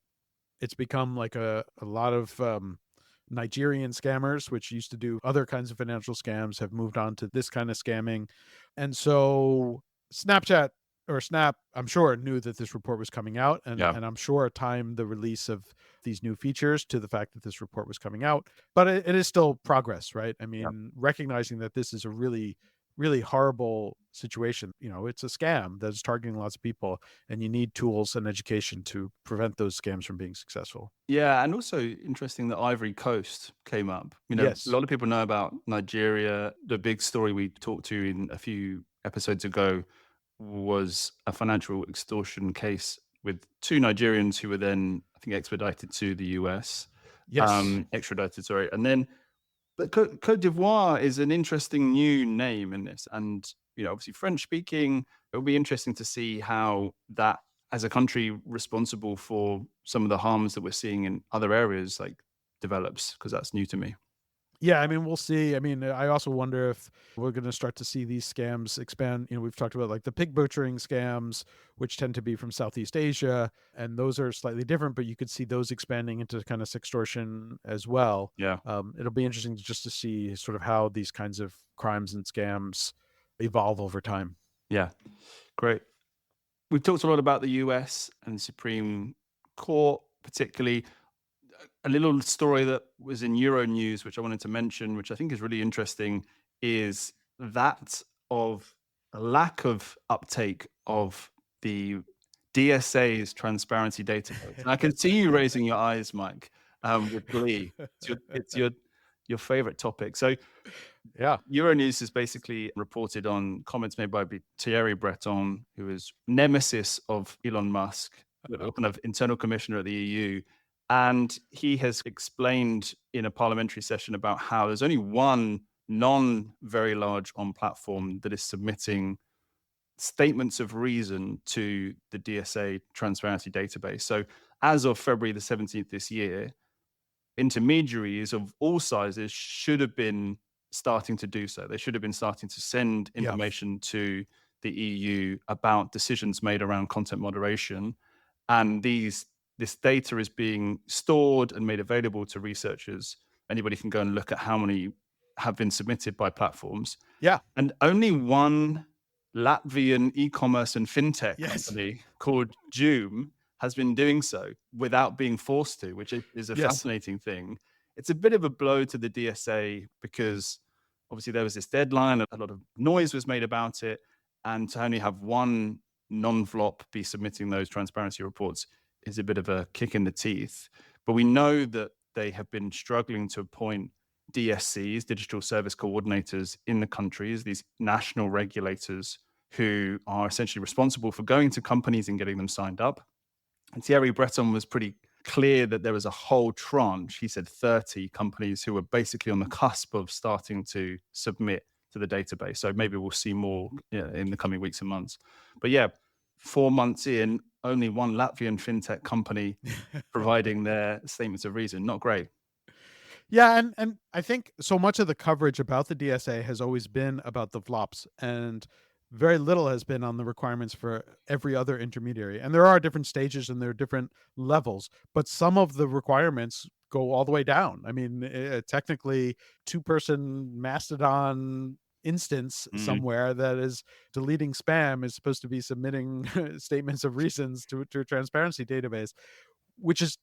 It's become like a lot of Nigerian scammers, which used to do other kinds of financial scams, have moved on to this kind of scamming. And so Snapchat or Snap, I'm sure, knew that this report was coming out, and, Yeah. and I'm sure timed the release of these new features to the fact that this report was coming out. But it is still progress, right? I mean, recognizing that this is a really, really horrible situation. You know, it's a scam that's targeting lots of people, and you need tools and education to prevent those scams from being successful. Yeah, and also interesting that Ivory Coast came up. A Yes. lot of people know about Nigeria. The big story we talked to in a few episodes ago was a financial extortion case with two Nigerians who were then, I think, extradited to the US. Yes. Extradited, sorry. And then, but Cote d'Ivoire is an interesting new name in this. And, obviously French speaking, it'll be interesting to see how that, as a country responsible for some of the harms that we're seeing in other areas, like develops, because that's new to me. Yeah, I mean, we'll see. I mean, I also wonder if we're going to start to see these scams expand. You know, we've talked about like the pig butchering scams, which tend to be from Southeast Asia, and those are slightly different, but you could see those expanding into kind of sextortion as well. Yeah. It'll be interesting just to see sort of how these kinds of crimes and scams evolve over time. Yeah. Great. We've talked a lot about the US and the Supreme Court, particularly. A little story that was in Euronews, which I wanted to mention, which I think is really interesting, is that of a lack of uptake of the DSA's transparency database. And I can see you raising your eyes, Mike, with glee. It's your favorite topic. So Yeah. Euronews has basically reported on comments made by Thierry Breton, who is nemesis of Elon Musk, kind of internal commissioner at the EU. And he has explained in a parliamentary session about how there's only one very large on platform that is submitting statements of reason to the DSA transparency database. So as of February the 17th this year, intermediaries of all sizes should have been starting to do so. They should have been starting to send Yeah. information to the EU about decisions made around content moderation. And this data is being stored and made available to researchers. Anybody can go and look at how many have been submitted by platforms. Yeah. And only one Latvian e-commerce and fintech Yes. company called Joom has been doing so without being forced to, which is a Yes. fascinating thing. It's a bit of a blow to the DSA because obviously there was this deadline, a lot of noise was made about it, and to only have one non-flop be submitting those transparency reports is a bit of a kick in the teeth. But we know that they have been struggling to appoint DSCs, digital service coordinators in the countries, these national regulators who are essentially responsible for going to companies and getting them signed up. And Thierry Breton was pretty clear that there was a whole tranche, he said 30 companies who were basically on the cusp of starting to submit to the database. So maybe we'll see more in the coming weeks and months. But yeah, 4 months in, only one Latvian fintech company providing their statements of reason. Not great. Yeah, and I think so much of the coverage about the DSA has always been about the flops, and very little has been on the requirements for every other intermediary. And there are different stages and there are different levels, but some of the requirements go all the way down. I mean, technically, two-person Mastodon instance Mm. somewhere that is deleting spam is supposed to be submitting statements of reasons to a transparency database, which is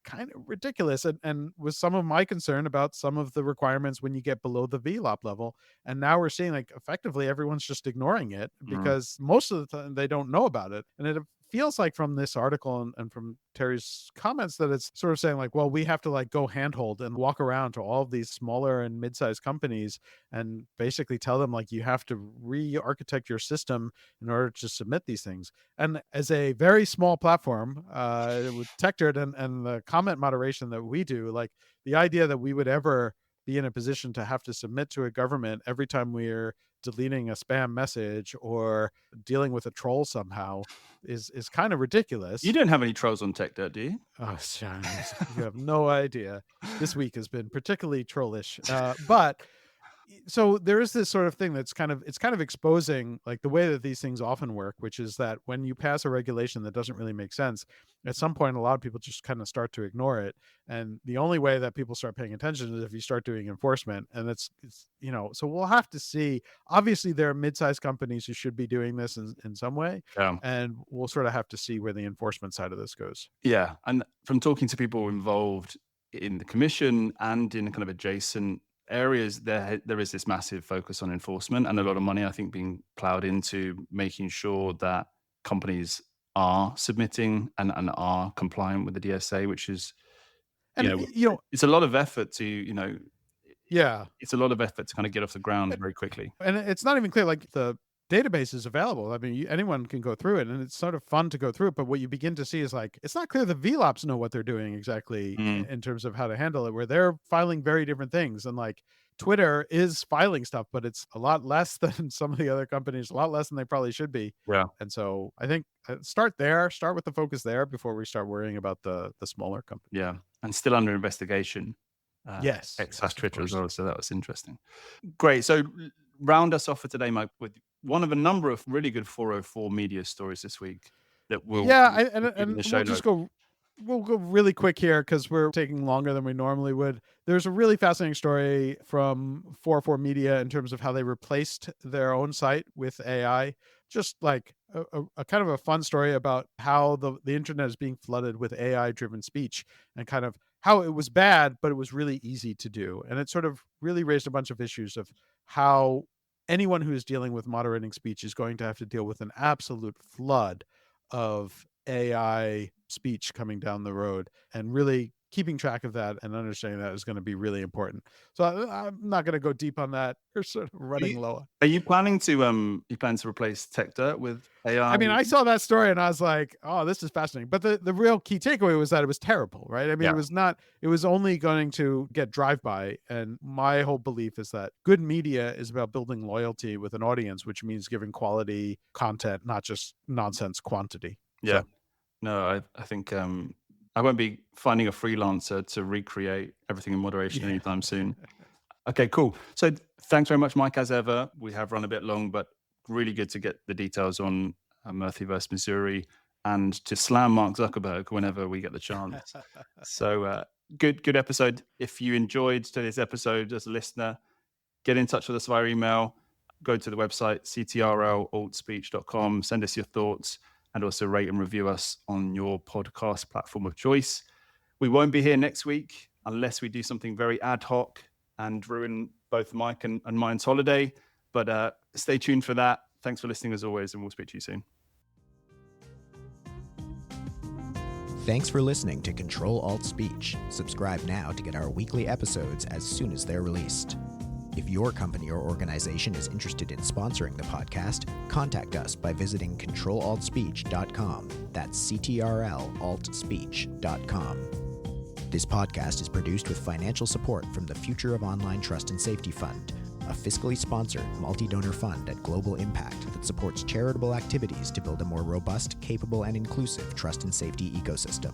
kind of ridiculous, and with some of my concern about some of the requirements when you get below the VLOP level. And now we're seeing like effectively everyone's just ignoring it Mm. because most of the time they don't know about it. And it feels like from this article and from Terry's comments that it's sort of saying like, well, we have to like go handhold and walk around to all of these smaller and mid-sized companies and basically tell them like you have to re-architect your system in order to submit these things. And as a very small platform with TechDirt and the comment moderation that we do, like the idea that we would ever be in a position to have to submit to a government every time we're deleting a spam message or dealing with a troll somehow is kind of You ridiculous. don't have any trolls on TechDirt, do you? Oh, Sean, you have no idea. This week has been particularly trollish. But so there is this sort of thing that's kind of exposing like the way that these things often work, which is that when you pass a regulation that doesn't really make sense, at some point a lot of people just kind of start to ignore it. And the only way that people start paying attention is if you start doing enforcement. And it's so we'll have to see. Obviously, there are mid-sized companies who should be doing this in some way, Yeah. and we'll sort of have to see where the enforcement side of this goes. Yeah. And from talking to people involved in the commission and in kind of adjacent areas, there is this massive focus on enforcement and a lot of money, I think, being plowed into making sure that companies are submitting and are compliant with the DSA, which is, you And know, it's a lot of effort to, yeah. it's a lot of effort to kind of get off the ground very quickly. And it's not even clear like the database is available. I mean, anyone can go through it, and it's sort of fun to go through it. But what you begin to see is like it's not clear the VLOPs know what they're doing exactly Mm. in terms of how to handle it. Where they're filing very different things, and like Twitter is filing stuff, but it's a lot less than some of the other companies, a lot less than they probably should be. Yeah. And so I think start there, start with the focus there before we start worrying about the smaller companies. Yeah. And still under investigation. Yes, X yes, slash of Twitter as course. well. So that was interesting. Great. So round us off for today, Mike, with one of a number of really good 404 media stories this week that we'll Yeah, include in and the show notes. we'll go really quick here because we're taking longer than we normally would. There's a really fascinating story from 404 Media in terms of how they replaced their own site with AI. Just like a kind of a fun story about how the internet is being flooded with AI driven speech and kind of how it was bad, but it was really easy to do. And it sort of really raised a bunch of issues of how anyone who is dealing with moderating speech is going to have to deal with an absolute flood of AI speech coming down the road, and really keeping track of that and understanding that is going to be really important. So I'm not going to go deep on that. We're sort of running low. Are you planning to replace Tech Dirt with AI? I mean, I saw that story and I was like, "Oh, this is fascinating." But the real key takeaway was that it was terrible, right? I mean, Yeah. it was not. It was only going to get drive-by. And my whole belief is that good media is about building loyalty with an audience, which means giving quality content, not just nonsense quantity. Yeah. No, I think I won't be finding a freelancer to recreate everything in moderation Yeah. anytime soon. Okay, cool. So thanks very much, Mike, as ever. We have run a bit long, but really good to get the details on Murphy versus Missouri and to slam Mark Zuckerberg whenever we get the chance. So good episode. If you enjoyed today's episode as a listener, get in touch with us via email. Go to the website, ctrl-alt-speech.com. Send us your thoughts and also rate and review us on your podcast platform of choice. We won't be here next week unless we do something very ad hoc and ruin both Mike and mine's holiday. But stay tuned for that. Thanks for listening as always, and we'll speak to you soon. Thanks for listening to Ctrl-Alt-Speech. Subscribe now to get our weekly episodes as soon as they're released. If your company or organization is interested in sponsoring the podcast, contact us by visiting Ctrl-Alt-Speech.com. That's Ctrl-Alt-Speech.com. This podcast is produced with financial support from the Future of Online Trust and Safety Fund, a fiscally sponsored multi-donor fund at global impact that supports charitable activities to build a more robust, capable, and inclusive trust and safety ecosystem.